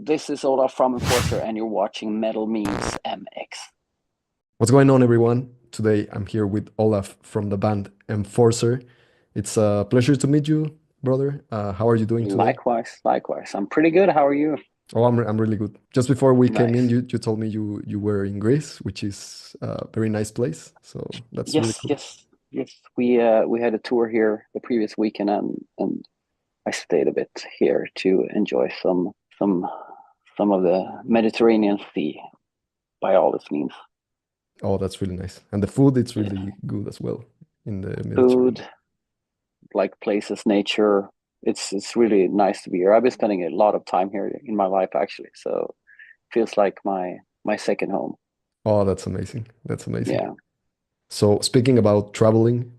This is Olaf from Enforcer, and you're watching Metal Memes MX. What's going on, everyone? Today I'm here with Olaf from the band Enforcer. It's a pleasure to meet you, brother. How are you doing today? Likewise, likewise. I'm pretty good. How are you? Oh, I'm really good. Just before we came in, Nice. you told me you were in Greece, which is a very nice place. So that's really Yes, cool. yes, yes. We had a tour here the previous weekend, and I stayed a bit here to enjoy some some of the Mediterranean Sea by all its means. Oh, that's really nice. And the food, it's Yeah. really good as well in the Mediterranean. Food, like places, nature. It's really nice to be here. I've been spending a lot of time here in my life actually, so it feels like my second home. Oh, that's amazing. That's amazing. Yeah. So speaking about traveling,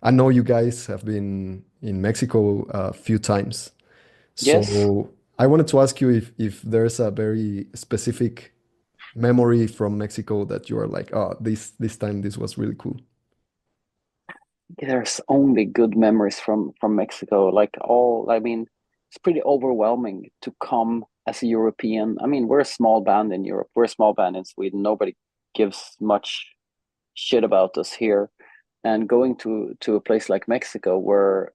I know you guys have been in Mexico a few times. Yes. So I wanted to ask you if there's a very specific memory from Mexico that you are like, oh, this time this was really cool. There's only good memories from Mexico. Like all, I mean, it's pretty overwhelming to come as a European. I mean, we're a small band in Europe. We're a small band in Sweden. Nobody gives much shit about us here. And going to a place like Mexico where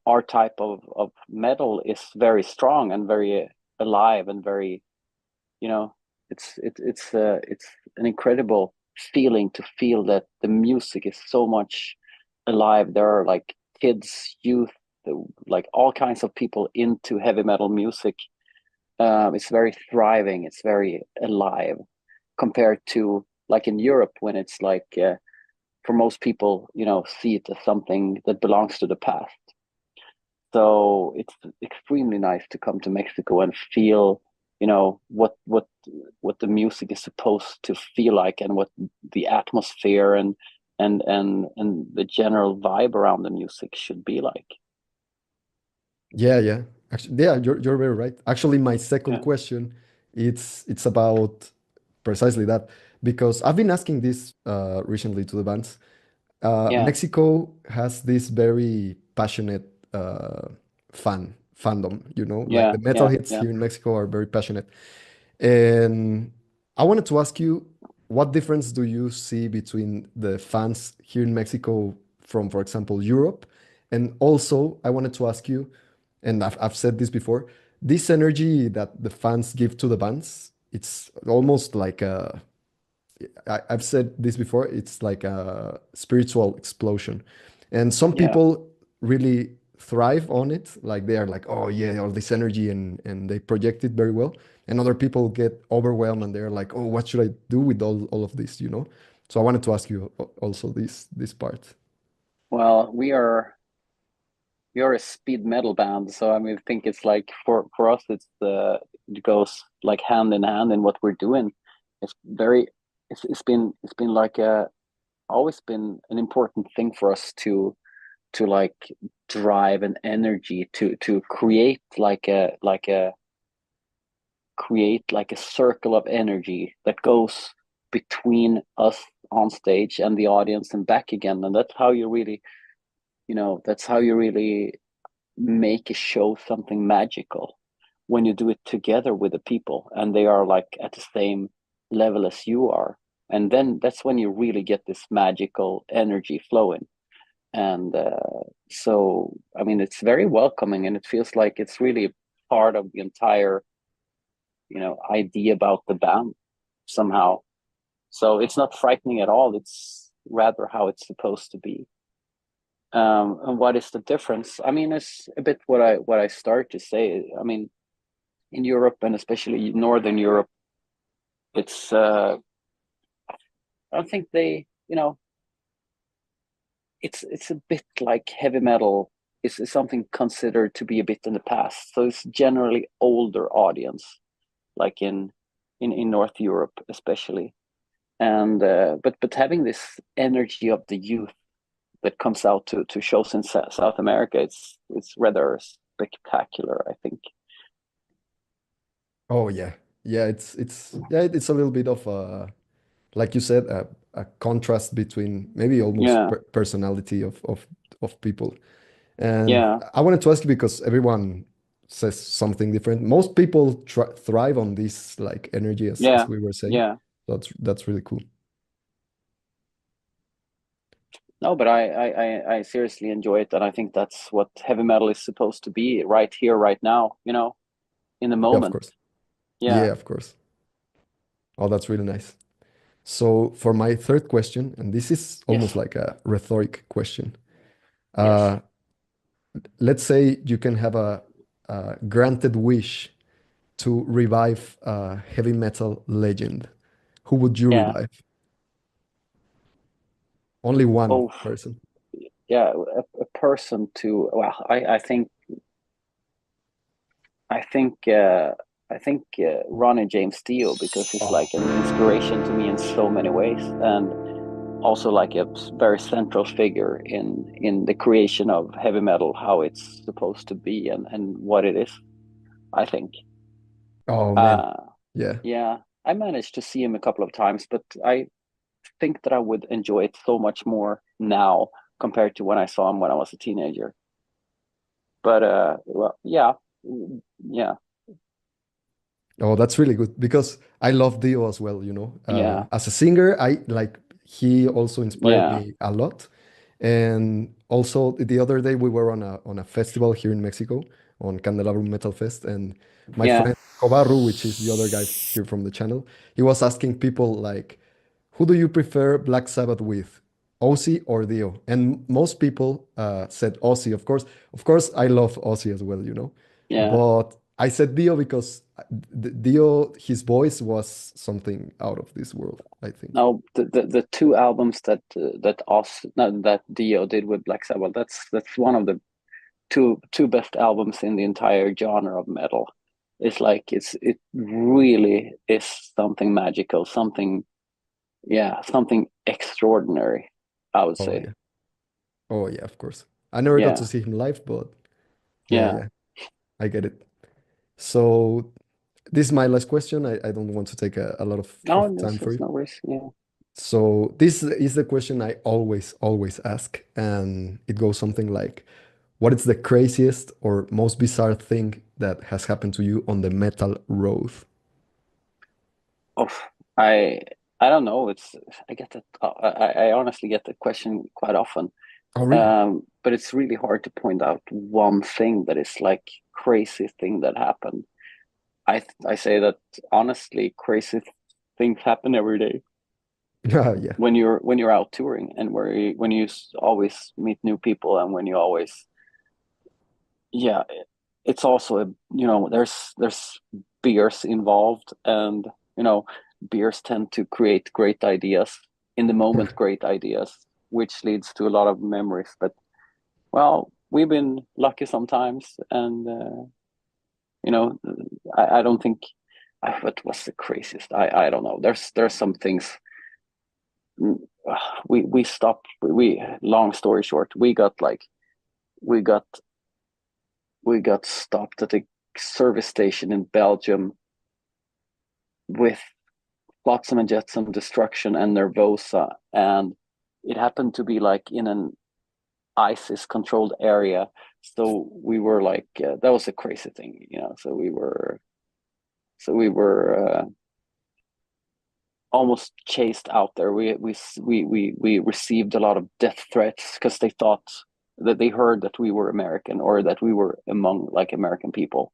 our type of metal is very strong and very alive and very, you know, it's an incredible feeling to feel that the music is so much alive. There are like kids, youth, like all kinds of people into heavy metal music. It's very thriving. It's very alive compared to like in Europe when it's like for most people, see it as something that belongs to the past. So it's extremely nice to come to Mexico and feel, what the music is supposed to feel like and what the atmosphere and the general vibe around the music should be like. Yeah, yeah. Actually, yeah, you're very right. Actually, my second Yeah. question, it's about precisely that because I've been asking this recently to the bands. Yeah. Mexico has this very passionate fandom, like Yeah. the metal Yeah. hits Yeah. here in Mexico are very passionate. And I wanted to ask you, what difference do you see between the fans here in Mexico from, for example, Europe? And also, I wanted to ask you, and I've said this before, this energy that the fans give to the bands, it's almost like I've said this before, it's like a spiritual explosion. And some Yeah. people really thrive on it. Like they are like, oh yeah, all this energy and they project it very well. And other people get overwhelmed and they're like, oh, what should I do with all of this? So I wanted to ask you also this part. Well, we are a speed metal band, so I mean, I think it's like for us, it goes like hand in hand in what we're doing. It's very, it's been like a always been an important thing for us to like drive and energy to create like a circle of energy that goes between us on stage and the audience and back again, and that's how you really make a show something magical when you do it together with the people and they are like at the same level as you are, and then that's when you really get this magical energy flowing. And so I mean it's very welcoming and it feels like it's really part of the entire idea about the band somehow. So it's not frightening at all, it's rather how it's supposed to be. And what is the difference? I mean, it's a bit what I start to say. I mean, in Europe and especially Northern Europe, it's I don't think it's a bit like heavy metal is something considered to be a bit in the past. So it's generally older audience, like in North Europe especially. And but having this energy of the youth that comes out to shows in South America, it's rather spectacular, I think. Oh yeah. Yeah, it's a little bit of a, like you said, a contrast between maybe almost Yeah, personality of people. And yeah, I wanted to ask you because everyone says something different. Most people thrive on this like energy, as Yeah, we were saying. yeah. That's really cool. No, but I seriously enjoy it, and I think that's what heavy metal is supposed to be, right here, right now, in the Yeah, of moment. course. Yeah. Yeah, of course. Oh, that's really nice. So for my third question, and this is almost Yes. like a rhetoric question. Yes. Uh, let's say you can have a granted wish to revive a heavy metal legend. Who would you Yeah. revive? Only one Oh, person. yeah. A person to, well, I think Ronnie James Dio, because he's Oh, like an inspiration to me in so many ways, and also like a very central figure in the creation of heavy metal, how it's supposed to be and what it is, I think. oh man. Uh, Yeah. yeah, I managed to see him a couple of times, but I think that I would enjoy it so much more now compared to when I saw him when I was a teenager. But well, yeah, yeah, Oh, that's really good because I love Dio as well, you know. yeah, As a singer, I like he also inspired yeah, me a lot. And also the other day we were on a festival here in Mexico on Candelabrum Metal Fest, and my yeah, friend Kobaru, which is the other guy here from the channel, he was asking people like, who do you prefer Black Sabbath with, Ozzy or Dio? And most people said Ozzy. Of course, I love Ozzy as well, you know. yeah. But I said Dio because Dio, his voice was something out of this world, I think. No, the two albums that Dio did with Black Sabbath, that's one of the two best albums in the entire genre of metal. It's like it really is something magical, something extraordinary, I would Oh say. yeah. Oh yeah, of course. I never got to Yeah, see him live, but yeah, yeah. yeah, I get it. So this is my last question. I don't want to take a lot No, of time for there's you. no worries. Yeah. So this is the question I always ask, and it goes something like, what is the craziest or most bizarre thing that has happened to you on the metal road? Oh, I I don't know. I get that. I honestly get the question quite often. Oh, really? But it's really hard to point out one thing that is like crazy thing that happened. I say that honestly, crazy things happen every day Yeah. when you're out touring, and when you always meet new people, and when you always, yeah, it's also there's beers involved, and beers tend to create great ideas in the moment, great ideas, which leads to a lot of memories. But well, we've been lucky sometimes, and you know, I don't think. What was the craziest? I don't know. There's some things. mm, we stopped. Long story short, we got we got stopped at a service station in Belgium with Flotsam and Jetsam, Destruction, and Nervosa, and it happened to be like in an ISIS controlled area. So we were like, that was a crazy thing, So we were almost chased out there. We received a lot of death threats because they thought that they heard that we were American, or that we were among like American people,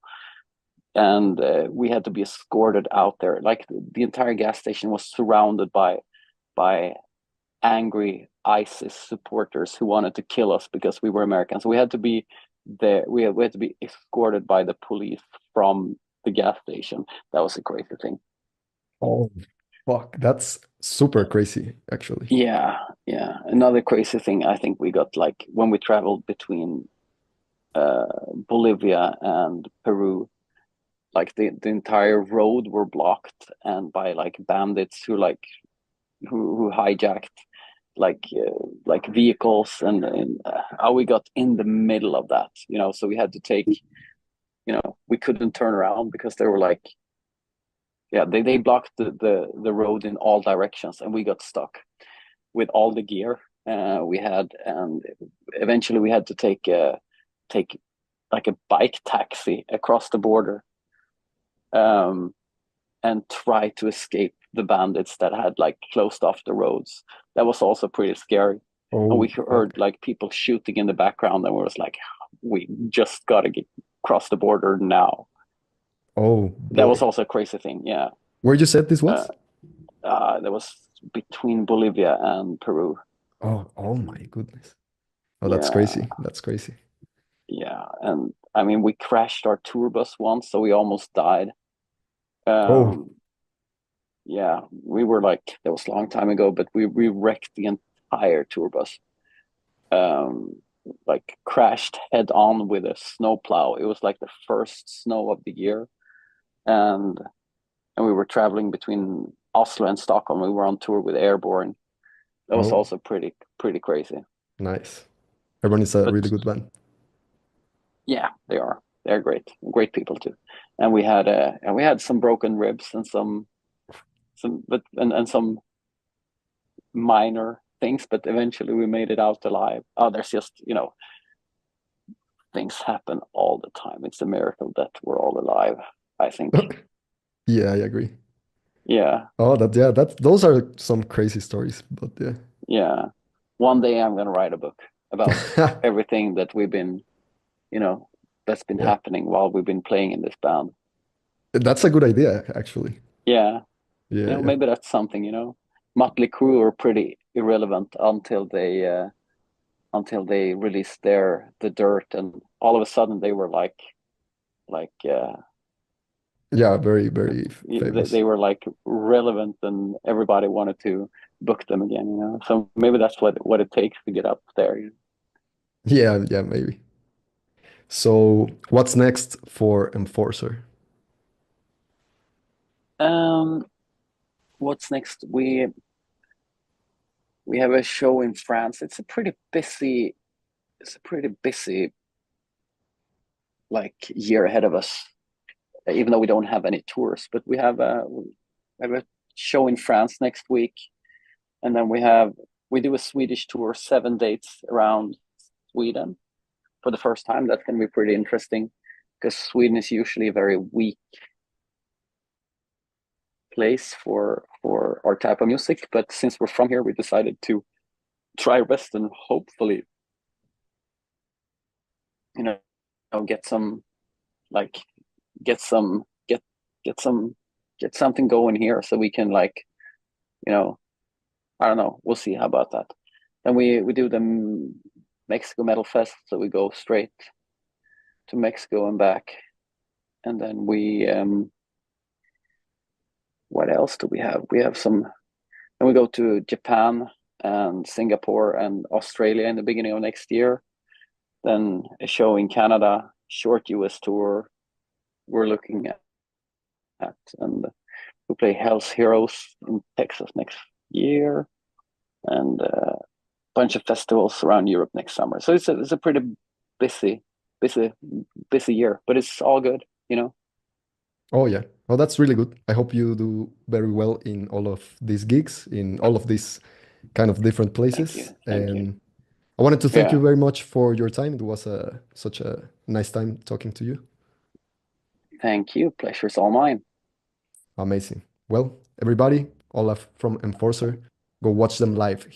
and we had to be escorted out there. Like the entire gas station was surrounded by angry ISIS supporters who wanted to kill us because we were Americans. So we had to be there. We had to be escorted by the police from the gas station. That was a crazy thing. Oh, fuck. That's super crazy, actually. Yeah, yeah. Another crazy thing I think we got, like when we traveled between uh, Bolivia and Peru, like the entire road were blocked and by like bandits who hijacked like vehicles, and how we got in the middle of that, so we had to take, we couldn't turn around because they were like, yeah, they blocked the road in all directions, and we got stuck with all the gear we had, and eventually we had to take like a bike taxi across the border, um, and try to escape the bandits that had like closed off the roads. That was also pretty scary. And we Oh, heard okay. like people shooting in the background, and we was like, we just gotta get across the border now. Oh That was boy. also a crazy thing. Yeah. Where you said this Uh, was? that was between Bolivia and Peru. Oh, oh my goodness. Oh, that's Yeah. crazy. That's crazy. Yeah. And I mean, we crashed our tour bus once, so we almost died. Oh, Um, yeah, we were like, that was a long time ago, but we wrecked the entire tour bus. Um, like crashed head on with a snowplow. It was like the first snow of the year, and we were traveling between Oslo and Stockholm. We were on tour with Airborne. That was oh, also pretty crazy. nice. Everyone is a But really good band. yeah, they are. They're great people too. And we had some broken ribs and some but and some minor things, but eventually we made it out alive. Oh, there's just, things happen all the time. It's a miracle that we're all alive, I think. Yeah, I agree. Yeah, Oh, that yeah, those are some crazy stories, but yeah. yeah. One day I'm gonna write a book about everything that we've been, you know, that's been Yeah. happening while we've been playing in this band. That's a good idea, actually. Yeah, Yeah, yeah. maybe that's something, Motley Crue were pretty irrelevant until they released the dirt, and all of a sudden they were like Yeah, very, very famous. they were like relevant, and everybody wanted to book them again. So maybe that's what it takes to get up there. Yeah, yeah, maybe. So, what's next for Enforcer? um what's next? We have a show in France. It's a pretty busy like year ahead of us, even though we don't have any tours, but we have a show in France next week, and then we do a Swedish tour, 7 dates around Sweden for the first time. That's going to be pretty interesting because Sweden is usually a very weak place for our type of music. But since we're from here, we decided to try our best and hopefully, you know, get some like get some get some get something going here so we can like, you know, I don't know. We'll see how about that. Then we do the Mexico Metal Fest, so we go straight to Mexico and back, and then what else do we have? We have some. Then we go to Japan and Singapore and Australia in the beginning of next year. Then a show in Canada, short US tour we're looking at, and we play Hell's Heroes in Texas next year, and a bunch of festivals around Europe next summer. So it's a pretty busy, busy, busy year, but it's all good. Oh, yeah. Oh, that's really good. I hope you do very well in all of these gigs, in all of these kind of different Thank places. you, thank you. And I wanted to thank you Yeah, very much for your time. It was such a nice time talking to you. thank you. Pleasure's all mine. Amazing. Well, everybody, Olaf from Enforcer, go watch them live.